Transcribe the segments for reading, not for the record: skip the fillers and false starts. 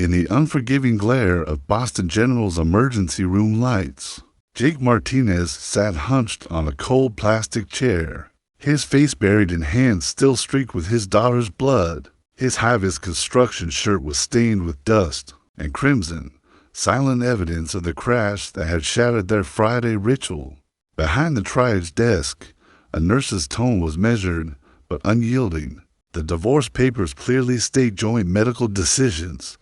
in the unforgiving glare of Boston General's emergency room lights. Jake Martinez sat hunched on a cold plastic chair, his face buried in hands still streaked with his daughter's blood. His high-vis construction shirt was stained with dust and crimson, silent evidence of the crash that had shattered their Friday ritual. Behind the triad's desk, a nurse's tone was measured but unyielding. The divorce papers clearly state joint medical decisions.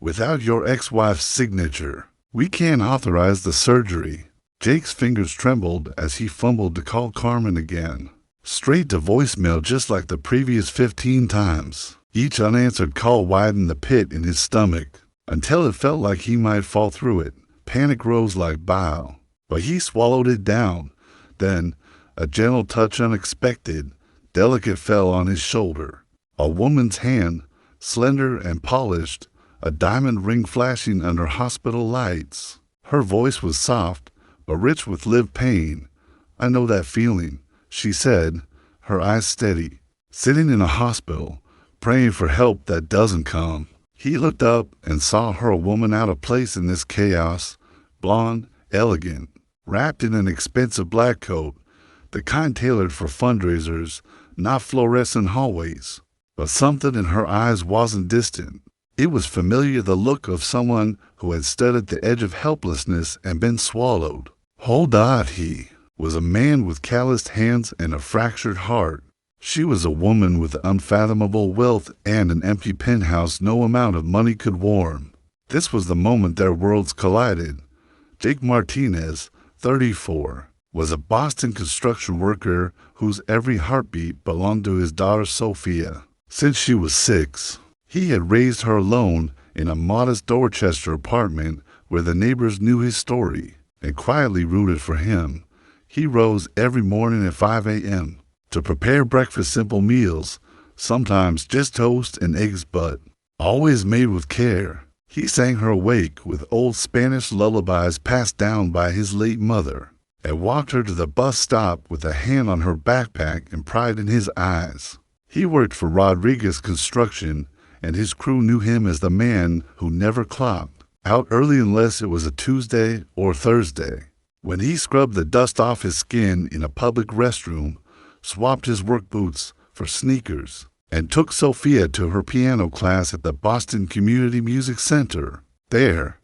Without your ex-wife's signature, we can't authorize the surgery. Jake's fingers trembled as he fumbled to call Carmen again. Straight to voicemail just like the previous 15 times. Each unanswered call widened the pit in his stomach until it felt like he might fall through it. Panic rose like bile, but he swallowed it down. Then, a gentle touch unexpected, delicate, fell on his shoulder. A woman's hand, slender and polished, a diamond ring flashing under hospital lights. Her voice was soft, but rich with lived pain. "I know that feeling," she said, her eyes steady. "Sitting in a hospital, praying for help that doesn't come." He looked up and saw her, a woman out of place in this chaos, blonde, elegant, wrapped in an expensive black coat, the kind tailored for fundraisers, not fluorescent hallways. But something in her eyes wasn't distant. It was familiar, the look of someone who had stood at the edge of helplessness and been swallowed. Hold on, he was a man with calloused hands and a fractured heart. She was a woman with unfathomable wealth and an empty penthouse no amount of money could warm. This was the moment their worlds collided. Jake Martinez, 34, was a Boston construction worker whose every heartbeat belonged to his daughter Sophia. Since she was 6, he had raised her alone in a modest Dorchester apartment where the neighbors knew his story and quietly rooted for him. He rose every morning at 5 a.m. to prepare breakfast, simple meals, sometimes just toast and eggs, but always made with care. He sang her awake with old Spanish lullabies passed down by his late mother, and walked her to the bus stop with a hand on her backpack and pride in his eyes. He worked for Rodriguez Construction, and his crew knew him as the man who never clocked out early unless it was a Tuesday or Thursday. When he scrubbed the dust off his skin in a public restroom, swapped his work boots for sneakers, and took Sophia to her piano class at the Boston Community Music Center. There,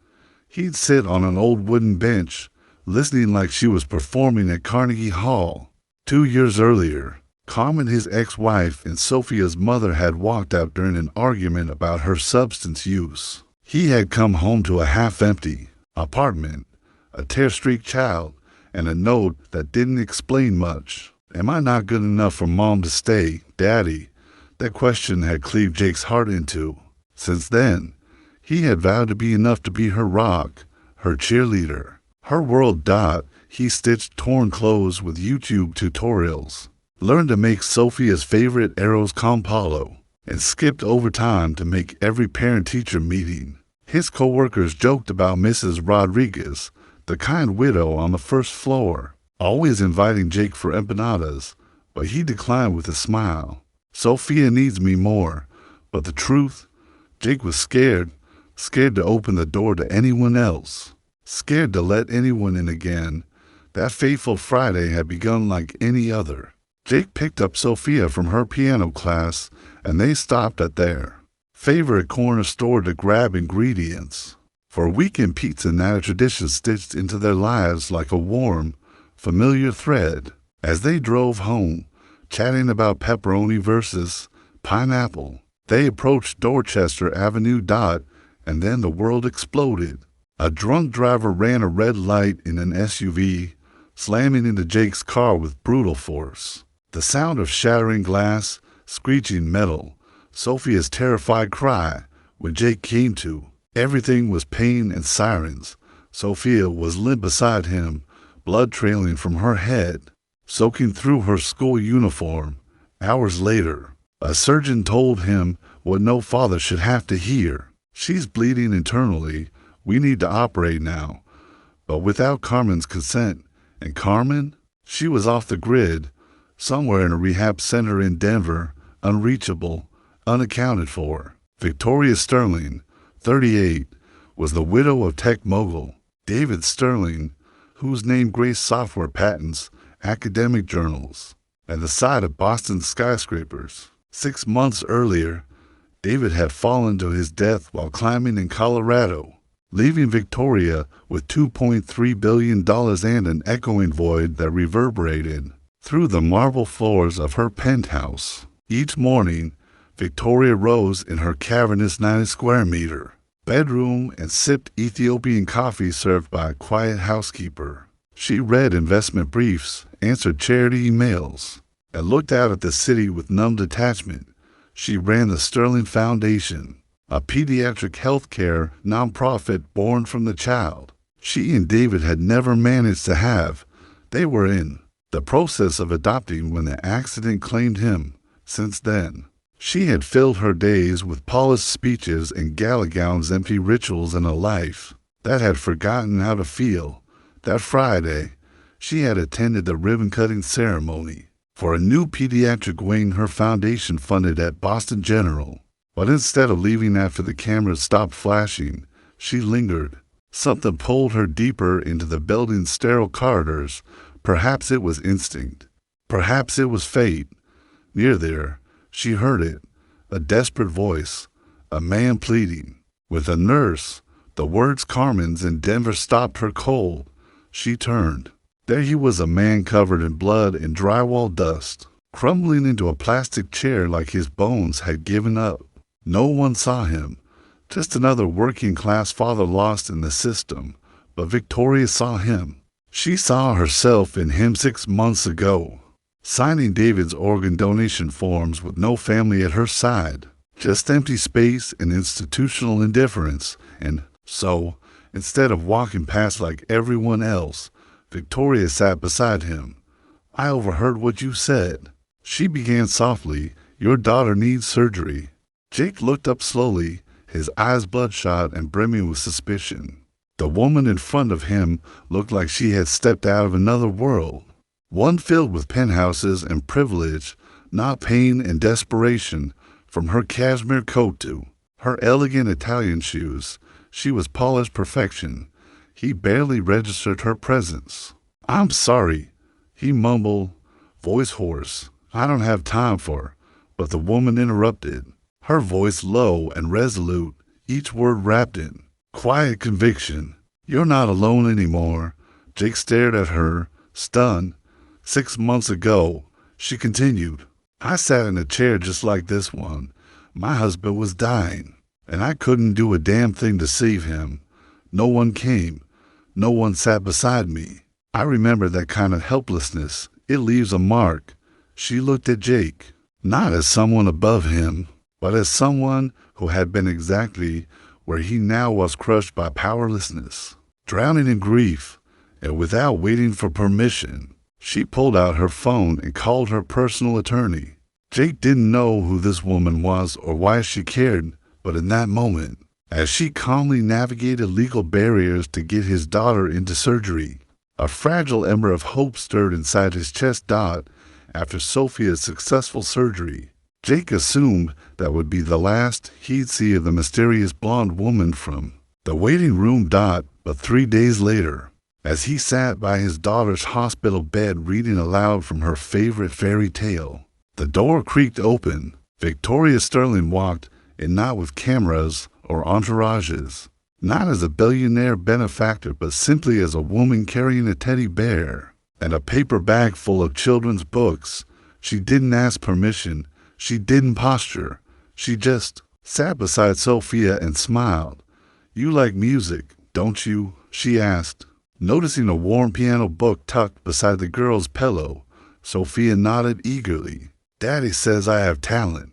he'd sit on an old wooden bench, listening like she was performing at Carnegie Hall. 2 years earlier, Carmen, his ex-wife, and Sophia's mother had walked out during an argument about her substance use. He had come home to a half-empty apartment, a tear-streaked child, and a note that didn't explain much. "Am I not good enough for Mom to stay, Daddy?" That question had cleaved Jake's heart in two. Since then, he had vowed to be enough to be her rock, her cheerleader, her world. He stitched torn clothes with YouTube tutorials, learned to make Sophia's favorite arroz con palo, and skipped overtime to make every parent-teacher meeting. His co-workers joked about Mrs. Rodriguez, the kind widow on the first floor, always inviting Jake for empanadas, but he declined with a smile. "Sophia needs me more." But the truth, Jake was scared to open the door to anyone else, scared to let anyone in again. That fateful Friday had begun like any other. Jake picked up Sophia from her piano class, and they stopped at their favorite corner store to grab ingredients for weekend pizza, now a tradition stitched into their lives like a warm, familiar thread. As they drove home, chatting about pepperoni versus pineapple, they approached Dorchester Avenue. And then the world exploded. A drunk driver ran a red light in an SUV, slamming into Jake's car with brutal force. The sound of shattering glass, screeching metal, Sophia's terrified cry when Jake came to. Everything was pain and sirens. Sophia was limp beside him, blood trailing from her head, soaking through her school uniform. Hours later, a surgeon told him what no father should have to hear. "She's bleeding internally. We need to operate now." But without Carmen's consent. And Carmen? She was off the grid, somewhere in a rehab center in Denver, unreachable, unaccounted for. Victoria Sterling, 38, was the widow of tech mogul David Sterling, whose name graced software patents, academic journals, and the side of Boston's skyscrapers. 6 months earlier, David had fallen to his death while climbing in Colorado, leaving Victoria with $2.3 billion and an echoing void that reverberated through the marble floors of her penthouse. Each morning, Victoria rose in her cavernous 90-square-meter bedroom and sipped Ethiopian coffee served by a quiet housekeeper. She read investment briefs, answered charity emails, and looked out at the city with numb detachment. She ran the Sterling Foundation, a pediatric healthcare nonprofit born from the child she and David had never managed to have. They were in the process of adopting when the accident claimed him. Since then, she had filled her days with polished speeches and gala gowns, empty rituals, and a life that had forgotten how to feel. That Friday, she had attended the ribbon-cutting ceremony for a new pediatric wing her foundation funded at Boston General. But instead of leaving after the cameras stopped flashing, she lingered. Something pulled her deeper into the building's sterile corridors. Perhaps it was instinct. Perhaps it was fate. Near there, she heard it, a desperate voice, a man pleading. With a nurse, the words Carmen's in Denver stopped her cold. She turned. There he was, a man covered in blood and drywall dust, crumbling into a plastic chair like his bones had given up. No one saw him, just another working-class father lost in the system. But Victoria saw him. She saw herself in him 6 months ago, signing David's organ donation forms with no family at her side, just empty space and institutional indifference. And so, instead of walking past like everyone else, Victoria sat beside him. "I overheard what you said," she began softly. "Your daughter needs surgery." Jake looked up slowly, his eyes bloodshot and brimming with suspicion. The woman in front of him looked like she had stepped out of another world, one filled with penthouses and privilege, not pain and desperation. From her cashmere coat to her elegant Italian shoes, she was polished perfection. He barely registered her presence. "I'm sorry," he mumbled, voice hoarse. "I don't have time for—" But the woman interrupted, her voice low and resolute, each word wrapped in quiet conviction. "You're not alone anymore." Jake stared at her, stunned. "6 months ago," she continued, "I sat in a chair just like this one. My husband was dying, and I couldn't do a damn thing to save him. No one came. No one sat beside me. I remember that kind of helplessness. It leaves a mark." She looked at Jake, not as someone above him, but as someone who had been exactly where he now was, crushed by powerlessness, drowning in grief. And without waiting for permission, she pulled out her phone and called her personal attorney. Jake didn't know who this woman was or why she cared, but in that moment, as she calmly navigated legal barriers to get his daughter into surgery, a fragile ember of hope stirred inside his chest. After Sophia's successful surgery, Jake assumed that would be the last he'd see of the mysterious blonde woman from the waiting room. But 3 days later, as he sat by his daughter's hospital bed reading aloud from her favorite fairy tale, the door creaked open. Victoria Sterling walked in, not with cameras or entourages, not as a billionaire benefactor, but simply as a woman carrying a teddy bear and a paper bag full of children's books. She didn't ask permission. She didn't posture. She just sat beside Sophia and smiled. "You like music, don't you?" she asked, noticing a worn piano book tucked beside the girl's pillow. Sophia nodded eagerly. "Daddy says I have talent."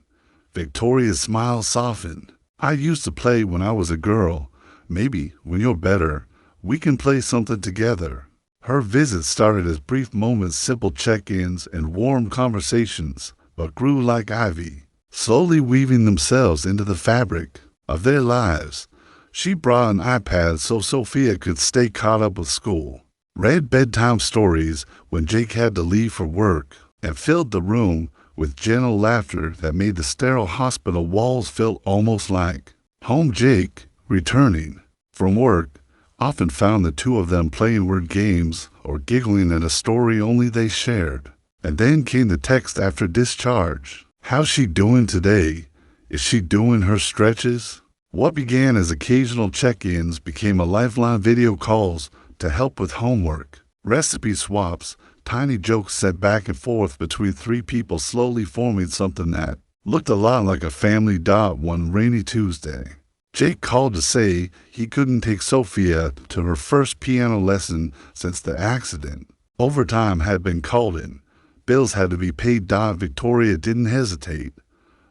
Victoria's smile softened. "I used to play when I was a girl. Maybe when you're better, we can play something together." Her visit started as brief moments, simple check-ins and warm conversations, but grew like ivy, slowly weaving themselves into the fabric of their lives. She brought an iPad so Sophia could stay caught up with school, read bedtime stories when Jake had to leave for work, and filled the room with gentle laughter that made the sterile hospital walls feel almost like home. Jake, returning from work, often found the two of them playing word games or giggling at a story only they shared. And then came the text after discharge. How's she doing today? Is she doing her stretches? What began as occasional check-ins became a lifeline: video calls to help with homework, recipe swaps, tiny jokes sent back and forth between three people, slowly forming something that looked a lot like a family. One rainy Tuesday, Jake called to say he couldn't take Sophia to her first piano lesson since the accident. Overtime had been called in. Bills had to be paid. Victoria didn't hesitate.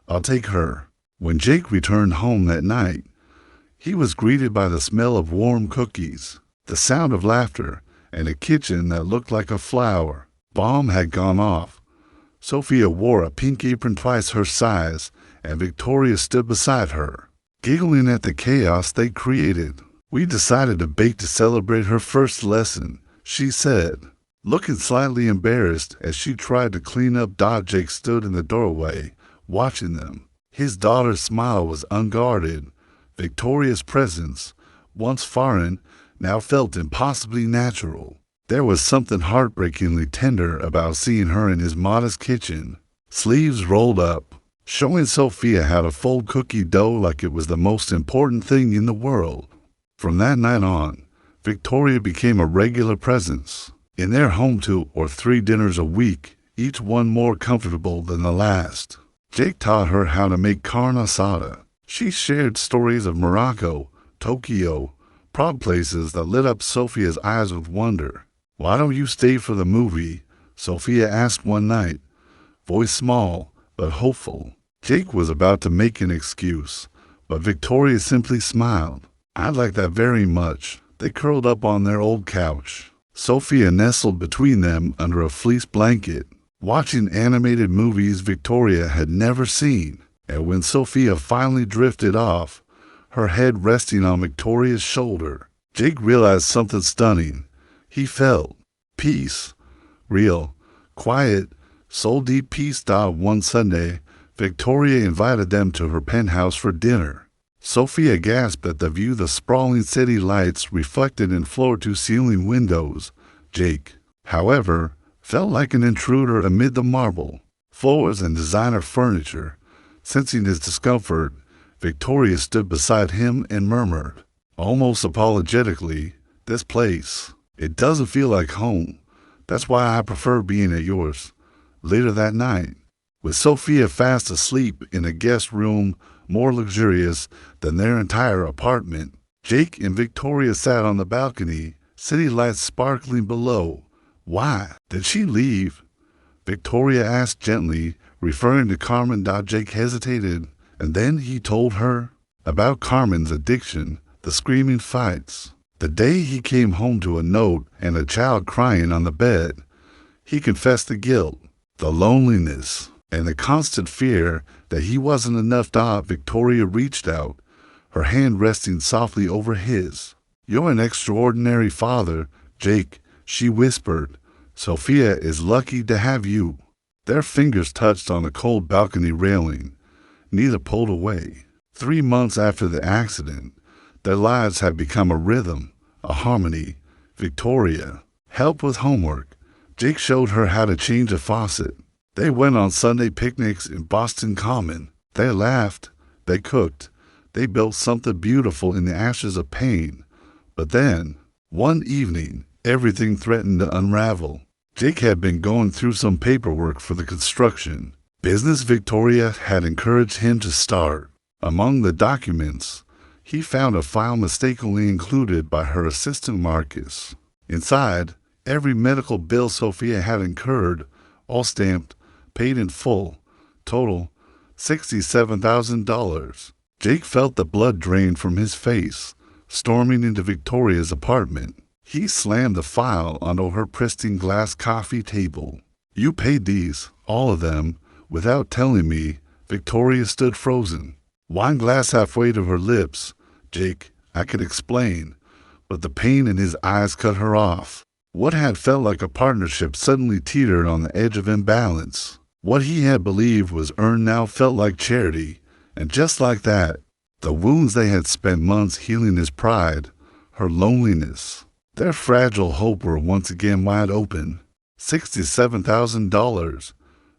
I'll take her. When Jake returned home that night, he was greeted by the smell of warm cookies, the sound of laughter, and a kitchen that looked like a flower bomb had gone off. Sophia wore a pink apron twice her size, and Victoria stood beside her, giggling at the chaos they created. We decided to bake to celebrate her first lesson, she said, looking slightly embarrassed as she tried to clean up. Jake stood in the doorway, watching them. His daughter's smile was unguarded. Victoria's presence, once foreign, now felt impossibly natural. There was something heartbreakingly tender about seeing her in his modest kitchen, sleeves rolled up, showing Sophia how to fold cookie dough like it was the most important thing in the world. From that night on, Victoria became a regular presence in their home, 2 or 3 dinners a week, each one more comfortable than the last. Jake taught her how to make carne asada. She shared stories of Morocco, Tokyo, Prague, places that lit up Sophia's eyes with wonder. Why don't you stay for the movie? Sophia asked one night, voice small but hopeful. Jake was about to make an excuse, but Victoria simply smiled. I'd like that very much. They curled up on their old couch. Sophia nestled between them under a fleece blanket, watching animated movies Victoria had never seen. And when Sophia finally drifted off, her head resting on Victoria's shoulder, Jake realized something stunning. He felt peace, real, quiet, soul-deep peace. One Sunday, Victoria invited them to her penthouse for dinner. Sophia gasped at the view, the sprawling city lights reflected in floor-to-ceiling windows. Jake, however, felt like an intruder amid the marble floors and designer furniture. Sensing his discomfort, Victoria stood beside him and murmured, almost apologetically, this place, it doesn't feel like home. That's why I prefer being at yours. Later that night, with Sophia fast asleep in a guest room more luxurious than their entire apartment, Jake and Victoria sat on the balcony, city lights sparkling below. Why did she leave? Victoria asked gently, referring to Carmen. Jake hesitated, and then he told her about Carmen's addiction, the screaming fights. The day he came home to a note and a child crying on the bed, he confessed the guilt, the loneliness, and the constant fear that he wasn't enough. Victoria reached out, her hand resting softly over his. You're an extraordinary father, Jake, she whispered. Sophia is lucky to have you. Their fingers touched on the cold balcony railing. Neither pulled away. 3 months after the accident, their lives had become a rhythm, a harmony. Victoria helped with homework. Jake showed her how to change a faucet. They went on Sunday picnics in Boston Common. They laughed. They cooked. They built something beautiful in the ashes of pain. But then, one evening, everything threatened to unravel. Jake had been going through some paperwork for the construction business Victoria had encouraged him to start. Among the documents, he found a file mistakenly included by her assistant Marcus. Inside, every medical bill Sophia had incurred, all stamped, paid in full, total $67,000. Jake felt the blood drain from his face, storming into Victoria's apartment. He slammed the file onto her pristine glass coffee table. You paid these, all of them, without telling me. Victoria stood frozen, wine glass halfway to her lips. Jake, I could explain, but the pain in his eyes cut her off. What had felt like a partnership suddenly teetered on the edge of imbalance. What he had believed was earned now felt like charity, and just like that, The wounds they had spent months healing, his pride, her loneliness, their fragile hope were once again wide open. $67,000.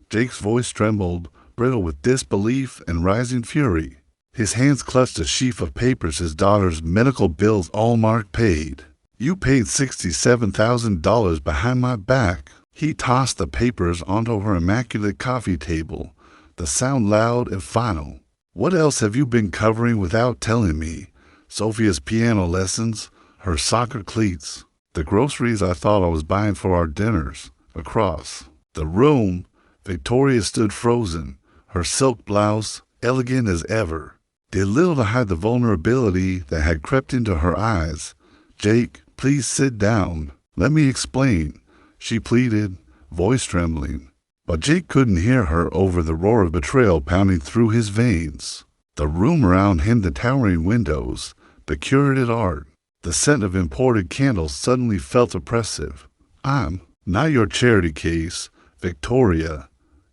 Jake's voice trembled, brittle with disbelief and rising fury. His hands clutched a sheaf of papers, his daughter's medical bills all marked paid. You paid $67,000 behind my back. He tossed the papers onto her immaculate coffee table, the sound loud and final. What else have you been covering without telling me? Sophia's piano lessons, her soccer cleats, the groceries I thought I was buying for our dinners. Across the room, Victoria stood frozen, her silk blouse elegant as ever, did little to hide the vulnerability that had crept into her eyes. Jake, please sit down. Let me explain, she pleaded, voice trembling. But Jake couldn't hear her over the roar of betrayal pounding through his veins. The room around him, the towering windows, the curated art, the scent of imported candles suddenly felt oppressive. I'm not your charity case, Victoria,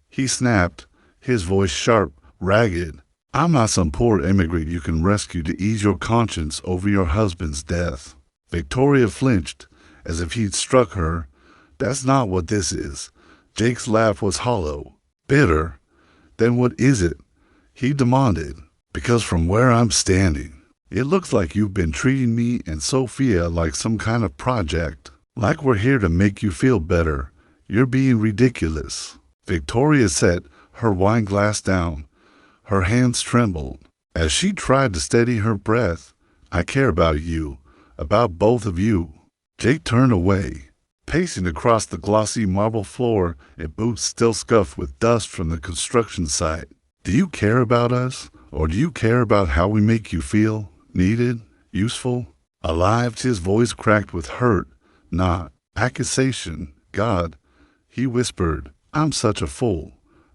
he snapped, his voice sharp, ragged. I'm not some poor immigrant you can rescue to ease your conscience over your husband's death. Victoria flinched, as if he'd struck her. That's not what this is. Jake's laugh was hollow, bitter. Then what is it? He demanded. Because from where I'm standing, it looks like you've been treating me and Sophia like some kind of project. Like we're here to make you feel better. You're being ridiculous. Victoria set her wine glass down. Her hands trembled. As she tried to steady her breath, I care about you. About both of you. Jake turned away, pacing across the glossy marble floor in boots still scuffed with dust from the construction site. Do you care about us, or do you care about how we make you feel? Needed? Useful? Alive? His voice cracked with hurt, not accusation. God, he whispered, I'm such a fool.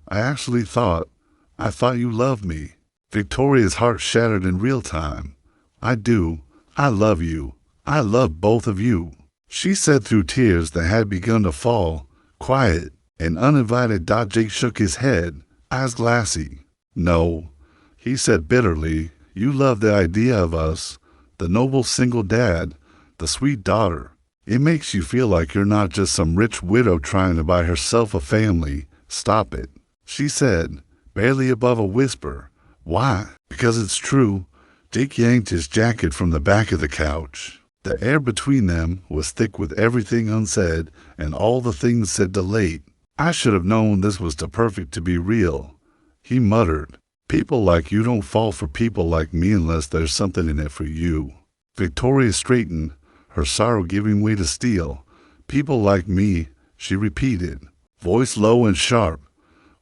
I thought you loved me. Victoria's heart shattered in real time. I do. I love you. I love both of you, she said through tears that had begun to fall, quiet and uninvited. Jake shook his head, eyes glassy. No, he said bitterly, you love the idea of us, the noble single dad, the sweet daughter. It makes you feel like you're not just some rich widow trying to buy herself a family. Stop it, she said, barely above a whisper. Why? Because it's true. Jake yanked his jacket from the back of the couch. The air between them was thick with everything unsaid and all the things said delayed. I should have known this was too perfect to be real, he muttered. People like you don't fall for people like me unless there's something in it for you. Victoria straightened, her sorrow giving way to steel. People like me, she repeated, voice low and sharp.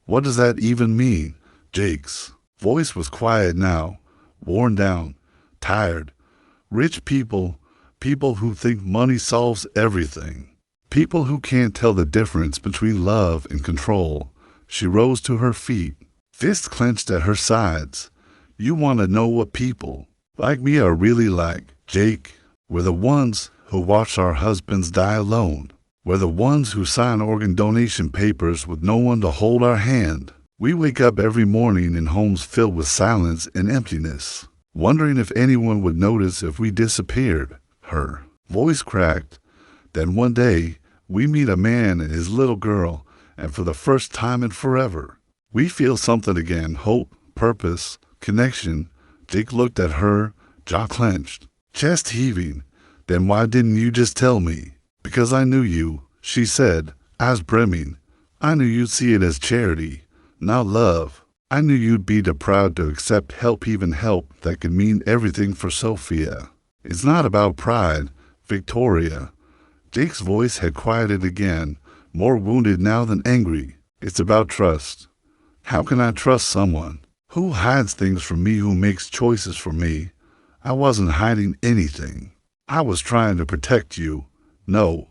What does that even mean? Jake's voice was quiet now, worn down, tired. Rich people, people who think money solves everything. People who can't tell the difference between love and control. She rose to her feet, fists clenched at her sides. You want to know what people like me are really like, Jake? We're the ones who watch our husbands die alone. We're the ones who sign organ donation papers with no one to hold our hand. We wake up every morning in homes filled with silence and emptiness, wondering if anyone would notice if we disappeared. Her voice cracked. Then one day, we meet a man and his little girl, and for the first time in forever, we feel something again, hope, purpose, connection. Jake looked at her, jaw clenched, chest heaving. Then why didn't you just tell me? Because I knew you, she said, eyes brimming. I knew you'd see it as charity, not love. I knew you'd be too proud to accept help, even help that could mean everything for Sophia. It's not about pride, Victoria. Jake's voice had quieted again, more wounded now than angry. It's about trust. How can I trust someone who hides things from me, who makes choices for me? I wasn't hiding anything. I was trying to protect you. No,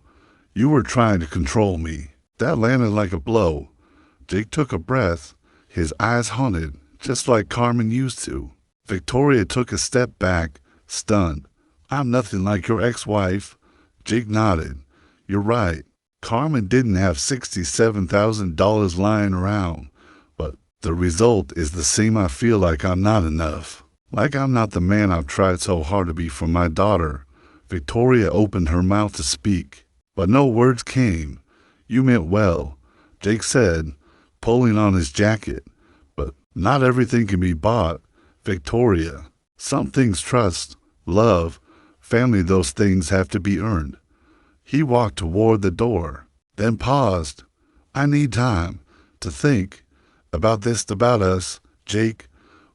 you were trying to control me. That landed like a blow. Jake took a breath, his eyes haunted, just like Carmen used to. Victoria took a step back, stunned. I'm nothing like your ex-wife. Jake nodded. You're right. Carmen didn't have $67,000 lying around, but the result is the same. I feel like I'm not enough. Like I'm not the man I've tried so hard to be for my daughter. Victoria opened her mouth to speak, but no words came. You meant well, Jake said, pulling on his jacket. But not everything can be bought, Victoria. Some things trust, love, family, those things have to be earned. He walked toward the door, then paused. I need time to think about this, about us. Jake,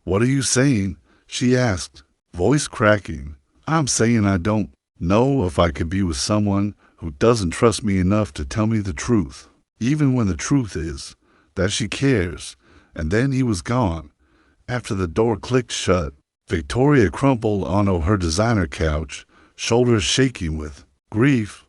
what are you saying? She asked, voice cracking. I'm saying I don't know if I could be with someone who doesn't trust me enough to tell me the truth, even when the truth is that she cares. And then he was gone. After the door clicked shut, Victoria crumpled onto her designer couch, shoulders shaking with grief.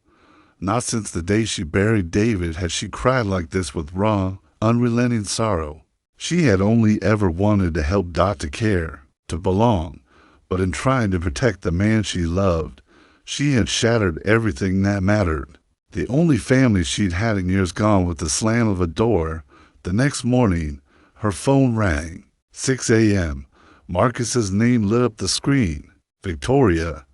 Not since the day she buried David had she cried like this with raw, unrelenting sorrow. She had only ever wanted to help Dot to care, to belong, but in trying to protect the man she loved, she had shattered everything that mattered. The only family she'd had in years gone with the slam of a door. The next morning, her phone rang. 6 a.m. Marcus's name lit up the screen. Victoria,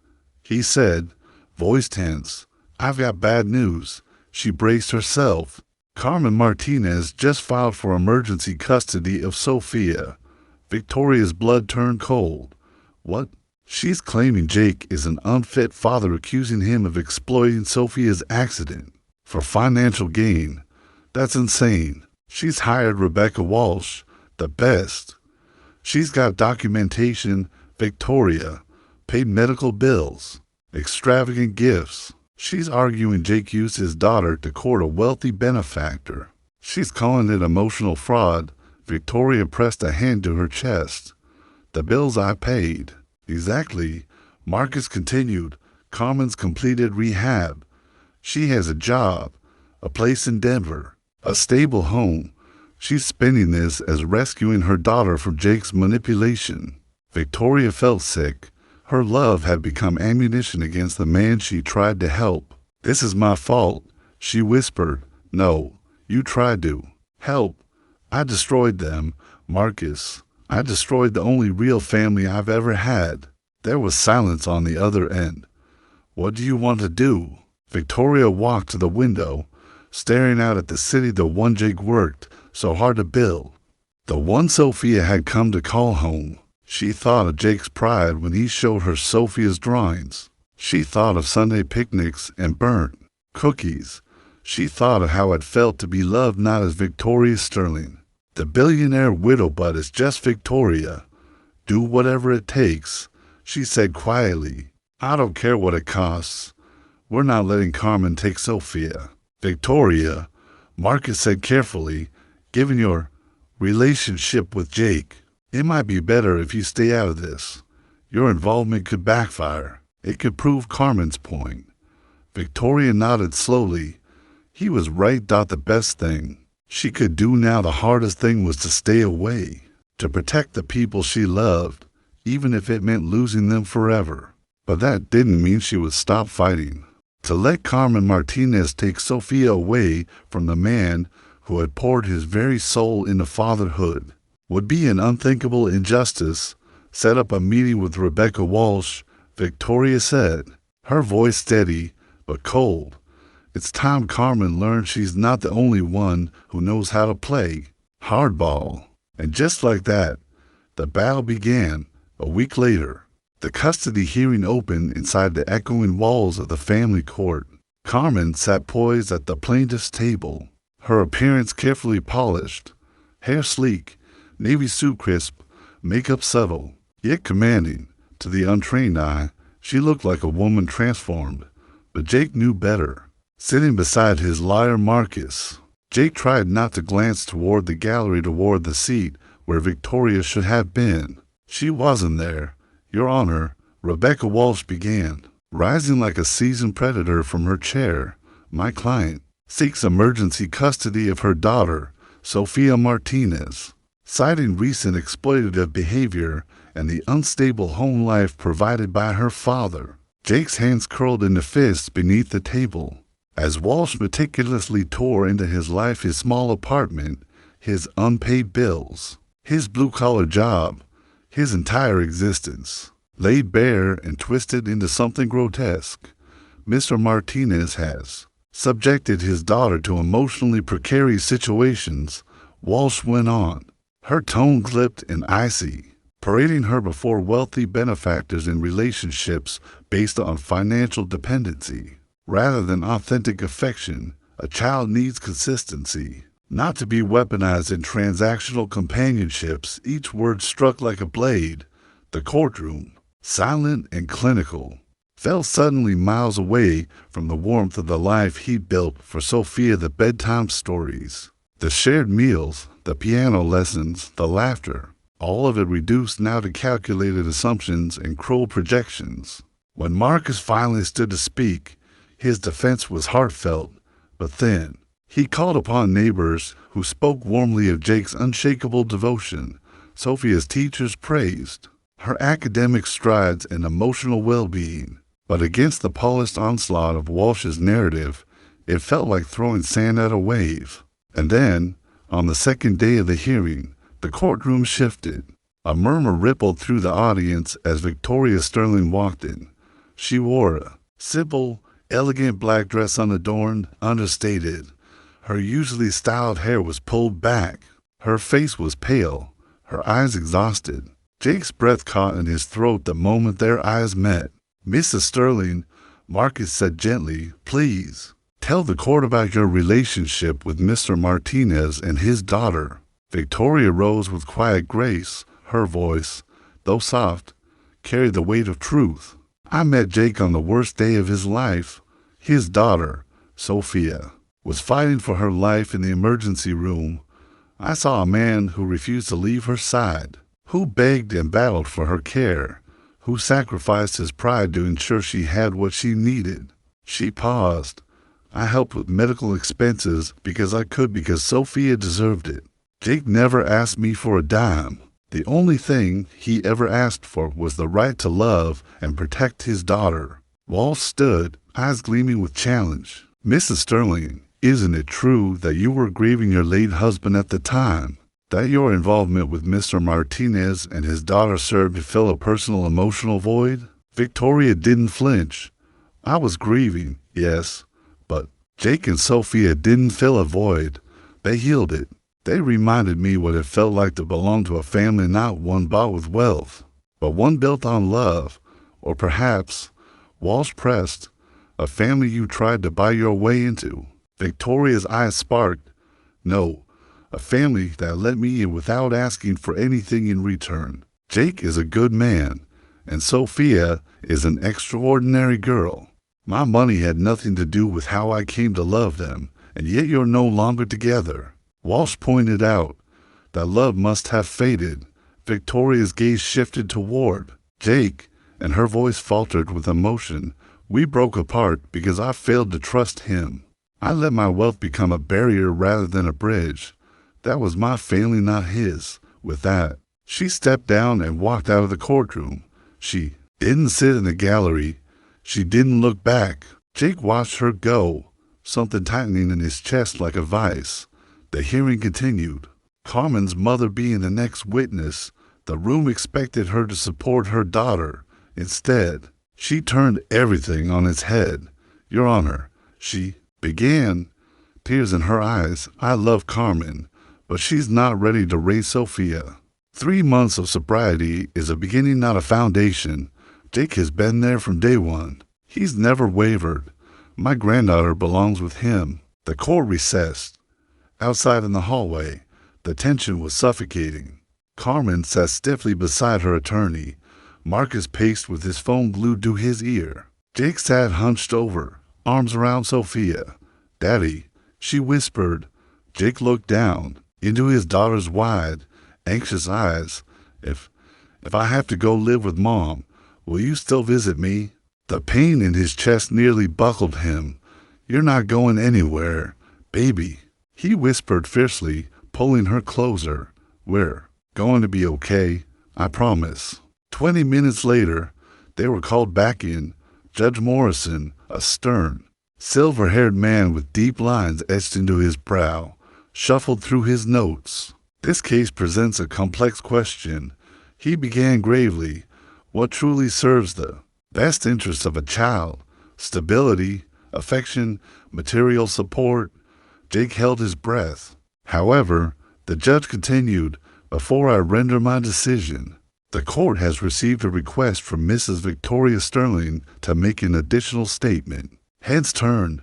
he said, voice tense. I've got bad news. She braced herself. Carmen Martinez just filed for emergency custody of Sophia. Victoria's blood turned cold. What? She's claiming Jake is an unfit father, accusing him of exploiting Sophia's accident for financial gain. That's insane. She's hired Rebecca Walsh, the best. She's got documentation, Victoria, paid medical bills, extravagant gifts. She's arguing Jake used his daughter to court a wealthy benefactor. She's calling it emotional fraud. Victoria pressed a hand to her chest. The bills I paid. Exactly. Marcus continued. Carmen's completed rehab. She has a job, a place in Denver, a stable home. She's spending this as rescuing her daughter from Jake's manipulation. Victoria felt sick. Her love had become ammunition against the man she tried to help. This is my fault, she whispered. No, you tried to help. I destroyed them, Marcus. I destroyed the only real family I've ever had. There was silence on the other end. What do you want to do? Victoria walked to the window, staring out at the city, the one Jake worked so hard to build, the one Sophia had come to call home. She thought of Jake's pride when he showed her Sophia's drawings. She thought of Sunday picnics and burnt cookies. She thought of how it felt to be loved not as Victoria Sterling, the billionaire widow, but as just Victoria. Do whatever it takes, she said quietly. I don't care what it costs. We're not letting Carmen take Sophia. Victoria, Marcus said carefully, given your relationship with Jake, it might be better if you stay out of this. Your involvement could backfire. It could prove Carmen's point. Victoria nodded slowly. He was right. The best thing she could do now, the hardest thing, was to stay away, to protect the people she loved, even if it meant losing them forever. But that didn't mean she would stop fighting. To let Carmen Martinez take Sophia away from the man who had poured his very soul into fatherhood would be an unthinkable injustice. Set up a meeting with Rebecca Walsh, Victoria said, her voice steady but cold. It's time Carmen learned she's not the only one who knows how to play hardball. And just like that, the battle began. A week later, the custody hearing opened inside the echoing walls of the family court. Carmen sat poised at the plaintiff's table, her appearance carefully polished, hair sleek, navy suit crisp, makeup subtle, yet commanding. To the untrained eye, she looked like a woman transformed. But Jake knew better. Sitting beside his liar Marcus, Jake tried not to glance toward the gallery, toward the seat where Victoria should have been. She wasn't there, Your Honor, Rebecca Walsh began, rising like a seasoned predator from her chair. My client seeks emergency custody of her daughter, Sophia Martinez, citing recent exploitative behavior and the unstable home life provided by her father. Jake's hands curled into fists beneath the table as Walsh meticulously tore into his life, his small apartment, his unpaid bills, his blue-collar job, his entire existence, laid bare and twisted into something grotesque. Mr. Martinez has subjected his daughter to emotionally precarious situations, Walsh went on, her tone clipped and icy, parading her before wealthy benefactors in relationships based on financial dependency. Rather than authentic affection, a child needs consistency, not to be weaponized in transactional companionships. Each word struck like a blade. The courtroom, silent and clinical, felt suddenly miles away from the warmth of the life he'd built for Sophia. The bedtime stories, the shared meals, the piano lessons, the laughter, all of it reduced now to calculated assumptions and cruel projections. When Marcus finally stood to speak, his defense was heartfelt, but thin. He called upon neighbors who spoke warmly of Jake's unshakable devotion. Sophia's teachers praised her academic strides and emotional well-being. But against the polished onslaught of Walsh's narrative, it felt like throwing sand at a wave. And then, on the second day of the hearing, the courtroom shifted. A murmur rippled through the audience as Victoria Sterling walked in. She wore a simple, elegant black dress, unadorned, understated. Her usually styled hair was pulled back. Her face was pale, her eyes exhausted. Jake's breath caught in his throat the moment their eyes met. "Mrs. Sterling," Marcus said gently, "please, tell the court about your relationship with Mr. Martinez and his daughter." Victoria rose with quiet grace. Her voice, though soft, carried the weight of truth. "I met Jake on the worst day of his life. His daughter, Sophia, was fighting for her life in the emergency room. I saw a man who refused to leave her side, who begged and battled for her care, who sacrificed his pride to ensure she had what she needed." She paused. "I helped with medical expenses because I could, because Sophia deserved it. Jake never asked me for a dime. The only thing he ever asked for was the right to love and protect his daughter." Walsh stood, eyes gleaming with challenge. "Mrs. Sterling, isn't it true that you were grieving your late husband at the time? That your involvement with Mr. Martinez and his daughter served to fill a personal emotional void?" Victoria didn't flinch. "I was grieving, yes, but Jake and Sophia didn't fill a void. They healed it. They reminded me what it felt like to belong to a family, not one bought with wealth, but one built on love, or perhaps," Walsh pressed, "a family you tried to buy your way into." Victoria's eyes sparked. "No, a family that let me in without asking for anything in return. Jake is a good man, and Sophia is an extraordinary girl. My money had nothing to do with how I came to love them, and yet you're no longer together." Walsh pointed out that love must have faded. Victoria's gaze shifted toward Jake, and her voice faltered with emotion. "We broke apart because I failed to trust him. I let my wealth become a barrier rather than a bridge. That was my failing, not his." With that, she stepped down and walked out of the courtroom. She didn't sit in the gallery. She didn't look back. Jake watched her go, something tightening in his chest like a vice. The hearing continued. Carmen's mother being the next witness, the room expected her to support her daughter. Instead, she turned everything on its head. "Your Honor," she began, tears in her eyes, "I love Carmen, but she's not ready to raise Sophia. 3 months of sobriety is a beginning, not a foundation. Jake has been there from day one. He's never wavered. My granddaughter belongs with him." The court recessed. Outside in the hallway, the tension was suffocating. Carmen sat stiffly beside her attorney. Marcus paced with his phone glued to his ear. Jake sat hunched over, arms around Sophia. "Daddy," she whispered. Jake looked down into his daughter's wide, anxious eyes. If I have to go live with Mom, will you still visit me?" The pain in his chest nearly buckled him. "You're not going anywhere, baby," he whispered fiercely, pulling her closer. "We're going to be okay, I promise." 20 minutes later, they were called back in. Judge Morrison, a stern, silver-haired man with deep lines etched into his brow, shuffled through his notes. "This case presents a complex question. He began gravely, what truly serves the best interests of a child? Stability, affection, material support. Jake held his breath. However, the judge continued, before I render my decision, the court has received a request from Mrs. Victoria Sterling to make an additional statement. Heads turned.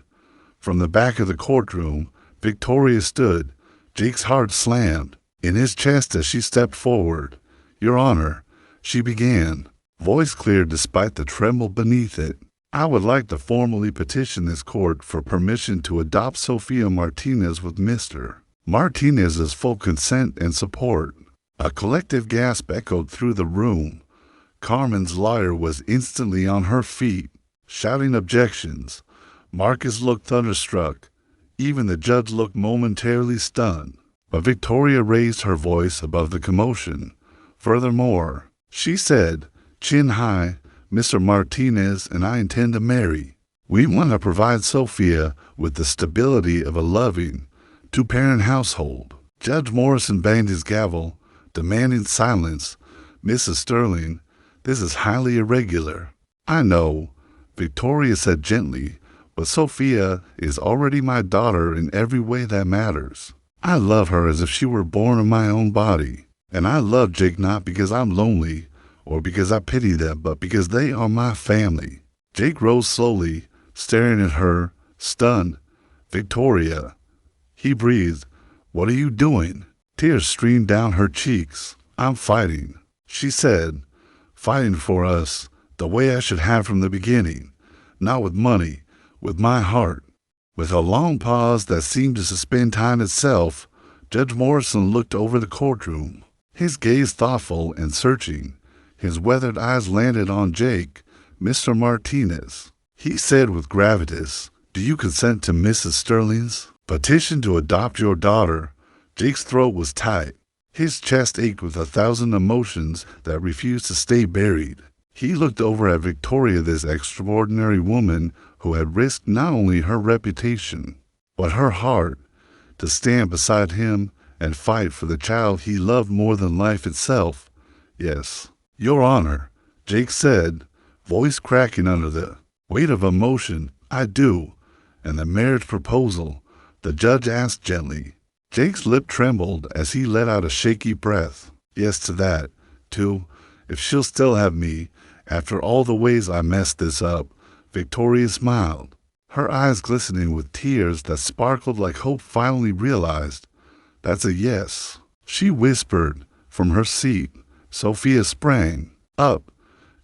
From the back of the courtroom, Victoria stood. Jake's heart slammed in his chest as she stepped forward. Your Honor, she began, voice clear despite the tremble beneath it. I would like to formally petition this court for permission to adopt Sophia Martinez with Mr. Martinez's full consent and support. A collective gasp echoed through the room. Carmen's lawyer was instantly on her feet, shouting objections. Marcus looked thunderstruck. Even the judge looked momentarily stunned. But Victoria raised her voice above the commotion. Furthermore, she said, chin high, Mr. Martinez and I intend to marry. We want to provide Sophia with the stability of a loving, two-parent household. Judge Morrison banged his gavel, demanding silence. Mrs. Sterling, this is highly irregular. I know, Victoria said gently, but Sophia is already my daughter in every way that matters. I love her as if she were born of my own body. And I love Jake not because I'm lonely or because I pity them, but because they are my family. Jake rose slowly, staring at her, stunned. Victoria. He breathed. What are you doing? Tears streamed down her cheeks. I'm fighting, she said. Fighting for us, the way I should have from the beginning. Not with money, with my heart. With a long pause that seemed to suspend time itself, Judge Morrison looked over the courtroom, his gaze thoughtful and searching. His weathered eyes landed on Jake, Mr. Martinez. He said with gravitas, do you consent to Mrs. Sterling's petition to adopt your daughter? Jake's throat was tight. His chest ached with 1,000 emotions that refused to stay buried. He looked over at Victoria, this extraordinary woman who had risked not only her reputation, but her heart, to stand beside him and fight for the child he loved more than life itself. Yes, Your Honor, Jake said, voice cracking under the weight of emotion. I do. And the marriage proposal, the judge asked gently. Jake's lip trembled as he let out a shaky breath. Yes to that, too, if she'll still have me, after all the ways I messed this up. Victoria smiled, her eyes glistening with tears that sparkled like hope finally realized. That's a yes, she whispered from her seat. Sophia sprang up,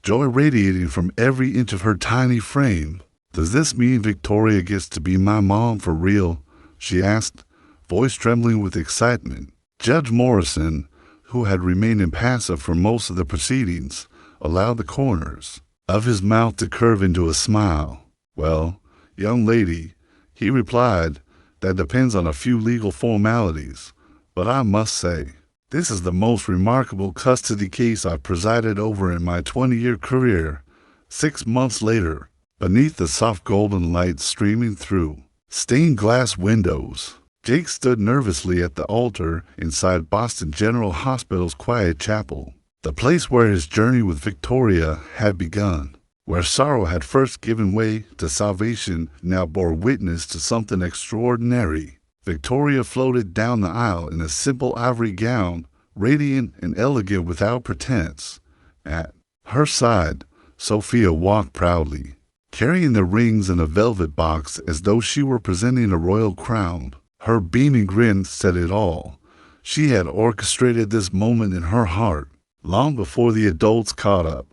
joy radiating from every inch of her tiny frame. Does this mean Victoria gets to be my mom for real? She asked, voice trembling with excitement. Judge Morrison, who had remained impassive for most of the proceedings, allowed the corners of his mouth to curve into a smile. Well, young lady, he replied, that depends on a few legal formalities. But I must say, this is the most remarkable custody case I've presided over in my 20-year career. 6 months later, beneath the soft golden light streaming through stained glass windows, Jake stood nervously at the altar inside Boston General Hospital's quiet chapel, the place where his journey with Victoria had begun, where sorrow had first given way to salvation now bore witness to something extraordinary. Victoria floated down the aisle in a simple ivory gown, radiant and elegant without pretense. At her side, Sophia walked proudly, carrying the rings in a velvet box as though she were presenting a royal crown. Her beaming grin said it all. She had orchestrated this moment in her heart, long before the adults caught up.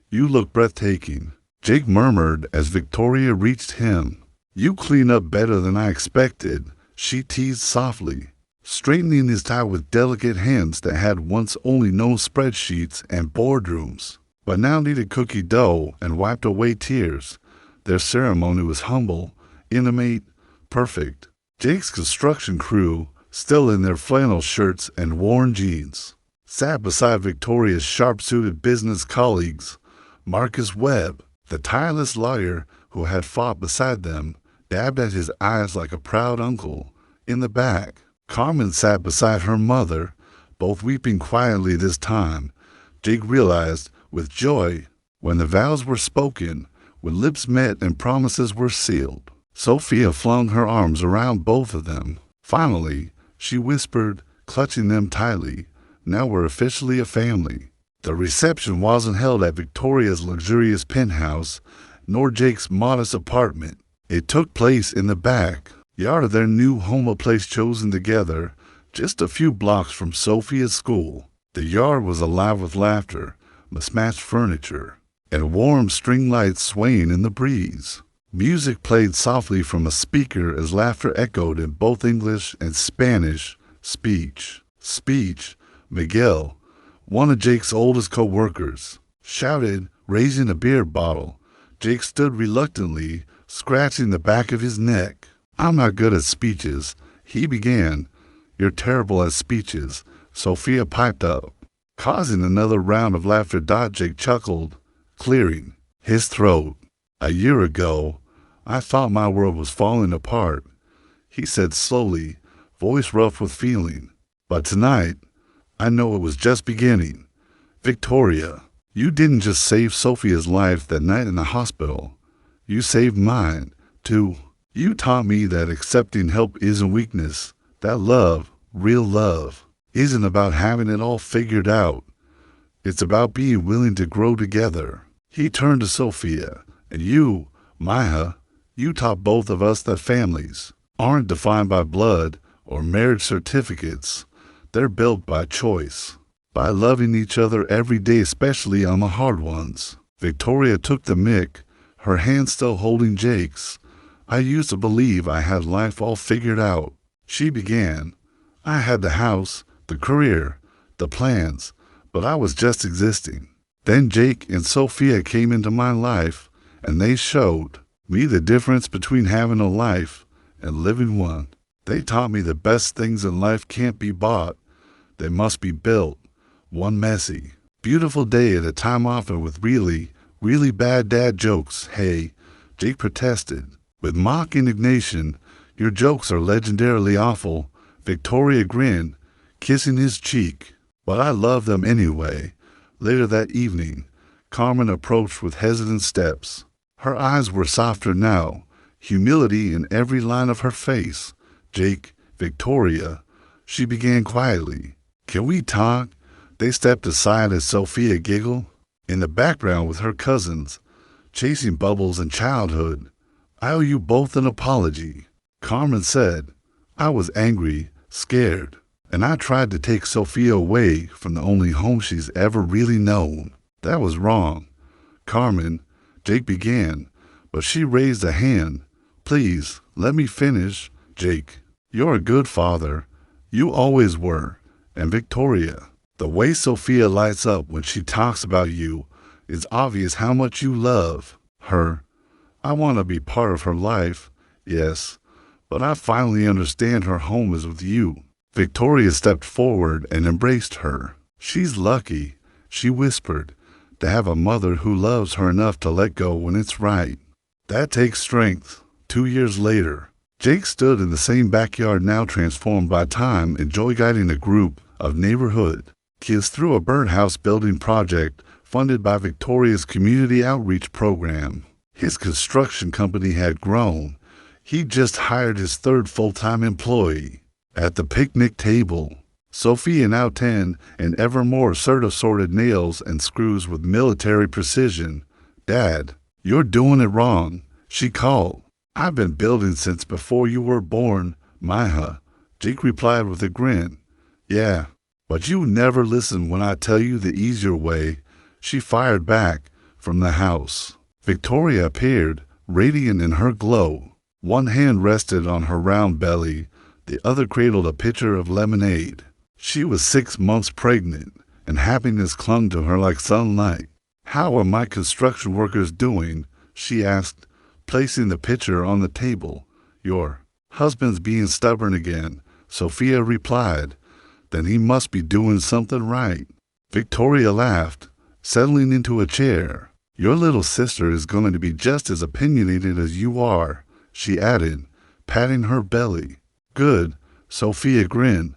You look breathtaking, Jake murmured as Victoria reached him. You clean up better than I expected, she teased softly, straightening his tie with delicate hands that had once only known spreadsheets and boardrooms, but now needed cookie dough and wiped away tears. Their ceremony was humble, intimate, perfect. Jake's construction crew, still in their flannel shirts and worn jeans, sat beside Victoria's sharp-suited business colleagues. Marcus Webb, the tireless lawyer who had fought beside them, dabbed at his eyes like a proud uncle. In the back, Carmen sat beside her mother, both weeping quietly this time. Jake realized, with joy, when the vows were spoken, when lips met and promises were sealed. Sophia flung her arms around both of them. Finally, she whispered, clutching them tightly, "Now we're officially a family." The reception wasn't held at Victoria's luxurious penthouse, nor Jake's modest apartment. It took place in the back yard of their new home, a place chosen together, just a few blocks from Sophia's school. The yard was alive with laughter, mismatched furniture, and warm string lights swaying in the breeze. Music played softly from a speaker as laughter echoed in both English and Spanish. Speech, Miguel, one of Jake's oldest co-workers, shouted, raising a beer bottle. Jake stood reluctantly, scratching the back of his neck. "I'm not good at speeches," he began. "You're terrible at speeches," Sophia piped up. Causing another round of laughter, Jake chuckled, clearing his throat. "A year ago, I thought my world was falling apart," he said slowly, voice rough with feeling. "But tonight, I know it was just beginning. Victoria, you didn't just save Sophia's life that night in the hospital. You saved mine, too. You taught me that accepting help isn't weakness, that love, real love, isn't about having it all figured out. It's about being willing to grow together." He turned to Sophia. "And you, Maya, you taught both of us that families aren't defined by blood or marriage certificates. They're built by choice, by loving each other every day, especially on the hard ones." Victoria took the mic, her hand still holding Jake's. "I used to believe I had life all figured out," she began. "I had the house, the career, the plans, but I was just existing. Then Jake and Sophia came into my life, and they showed me the difference between having a life and living one. They taught me the best things in life can't be bought. They must be built, one messy, beautiful day at a time, often with really, really bad dad jokes." "Hey," Jake protested, with mock indignation, "your jokes are legendarily awful." Victoria grinned, kissing his cheek. "But I love them anyway." Later that evening, Carmen approached with hesitant steps. Her eyes were softer now, humility in every line of her face. "Jake, Victoria," she began quietly, "can we talk?" They stepped aside as Sophia giggled. In the background with her cousins, chasing bubbles in childhood. "I owe you both an apology," Carmen said. "I was angry, scared, and I tried to take Sophia away from the only home she's ever really known. That was wrong." "Carmen," Jake began, but she raised a hand. "Please, let me finish." "Jake, you're a good father. You always were." "And Victoria, the way Sophia lights up when she talks about you, it's obvious how much you love her. I want to be part of her life, yes, but I finally understand her home is with you." Victoria stepped forward and embraced her. "She's lucky," she whispered, "to have a mother who loves her enough to let go when it's right. That takes strength." 2 years later, Jake stood in the same backyard, now transformed by time, and joy guiding a group of neighborhood kids through a birdhouse building project funded by Victoria's community outreach program. His construction company had grown. He'd just hired his third full-time employee. At the picnic table, Sophia, now 10, and ever more assertive, sorted nails and screws with military precision. "Dad, you're doing it wrong," she called. "I've been building since before you were born, Maya," Jake replied with a grin. "Yeah, but you never listen when I tell you the easier way," she fired back from the house. Victoria appeared, radiant in her glow. One hand rested on her round belly, the other cradled a pitcher of lemonade. She was 6 months pregnant, and happiness clung to her like sunlight. "How are my construction workers doing?" she asked, placing the pitcher on the table. "Your husband's being stubborn again," Sophia replied. "Then he must be doing something right." Victoria laughed, settling into a chair. "Your little sister is going to be just as opinionated as you are," she added, patting her belly. "Good," Sophia grinned.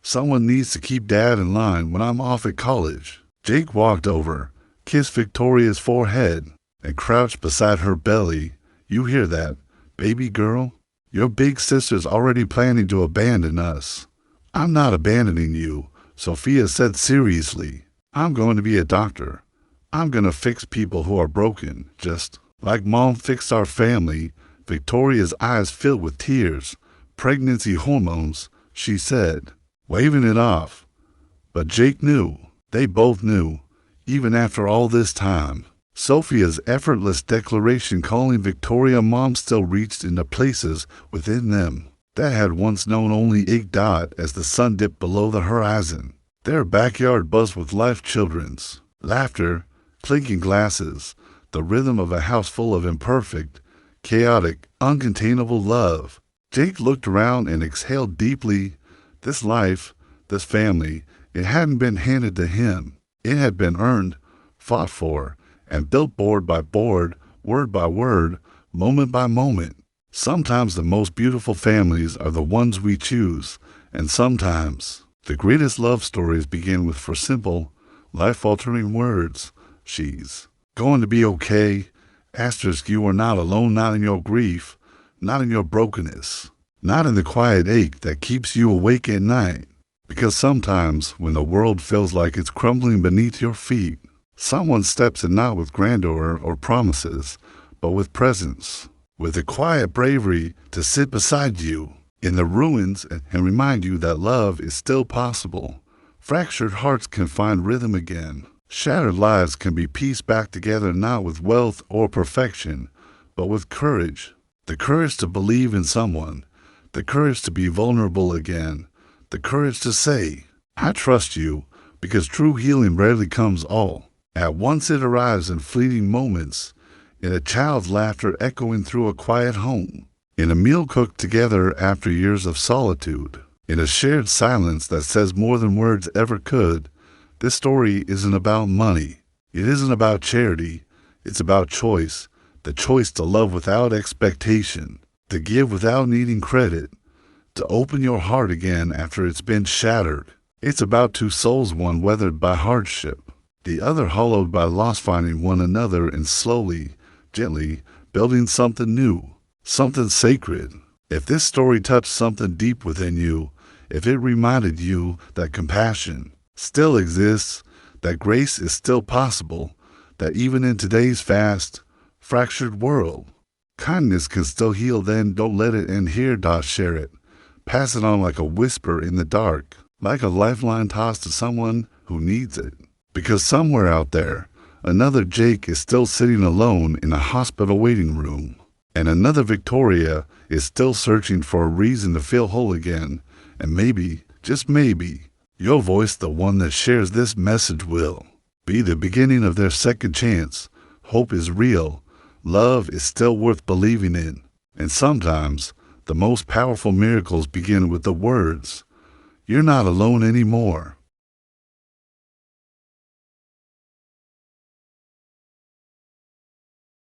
"Someone needs to keep Dad in line when I'm off at college." Jake walked over, kissed Victoria's forehead, and crouched beside her belly. You hear that, baby girl? Your big sister's already planning to abandon us. I'm not abandoning you, Sophia said seriously. I'm going to be a doctor. I'm going to fix people who are broken, just like Mom fixed our family. Victoria's eyes filled with tears. Pregnancy hormones, she said, waving it off. But Jake knew. They both knew, even after all this time. Sophia's effortless declaration calling Victoria Mom still reached into places within them that had once known only Ig Dot as the sun dipped below the horizon. Their backyard buzzed with life children's laughter, clinking glasses, the rhythm of a house full of imperfect, chaotic, uncontainable love. Jake looked around and exhaled deeply. This life, this family, it hadn't been handed to him. It had been earned, fought for, and built board by board, word by word, moment by moment. Sometimes the most beautiful families are the ones we choose, and sometimes the greatest love stories begin with four simple, life-altering words. She's going to be okay. Asterisk, you are not alone, not in your grief, not in your brokenness, not in the quiet ache that keeps you awake at night. Because sometimes when the world feels like it's crumbling beneath your feet, someone steps in not with grandeur or promises, but with presence, with a quiet bravery to sit beside you in the ruins and remind you that love is still possible. Fractured hearts can find rhythm again. Shattered lives can be pieced back together not with wealth or perfection, but with courage. The courage to believe in someone, the courage to be vulnerable again, the courage to say, I trust you, because true healing rarely comes all at once. It arrives in fleeting moments, in a child's laughter echoing through a quiet home, in a meal cooked together after years of solitude, in a shared silence that says more than words ever could. This story isn't about money. It isn't about charity. It's about choice, the choice to love without expectation, to give without needing credit, to open your heart again after it's been shattered. It's about two souls, one weathered by hardship, the other hollowed by loss, finding one another and slowly, gently building something new, something sacred. If this story touched something deep within you, if it reminded you that compassion still exists, that grace is still possible, that even in today's fast, fractured world, kindness can still heal, then don't let it end here. Share it. Pass it on like a whisper in the dark, like a lifeline tossed to someone who needs it. Because somewhere out there, another Jake is still sitting alone in a hospital waiting room, and another Victoria is still searching for a reason to feel whole again. And maybe, just maybe, your voice, the one that shares this message, will be the beginning of their second chance. Hope is real. Love is still worth believing in. And sometimes, the most powerful miracles begin with the words, "You're not alone anymore."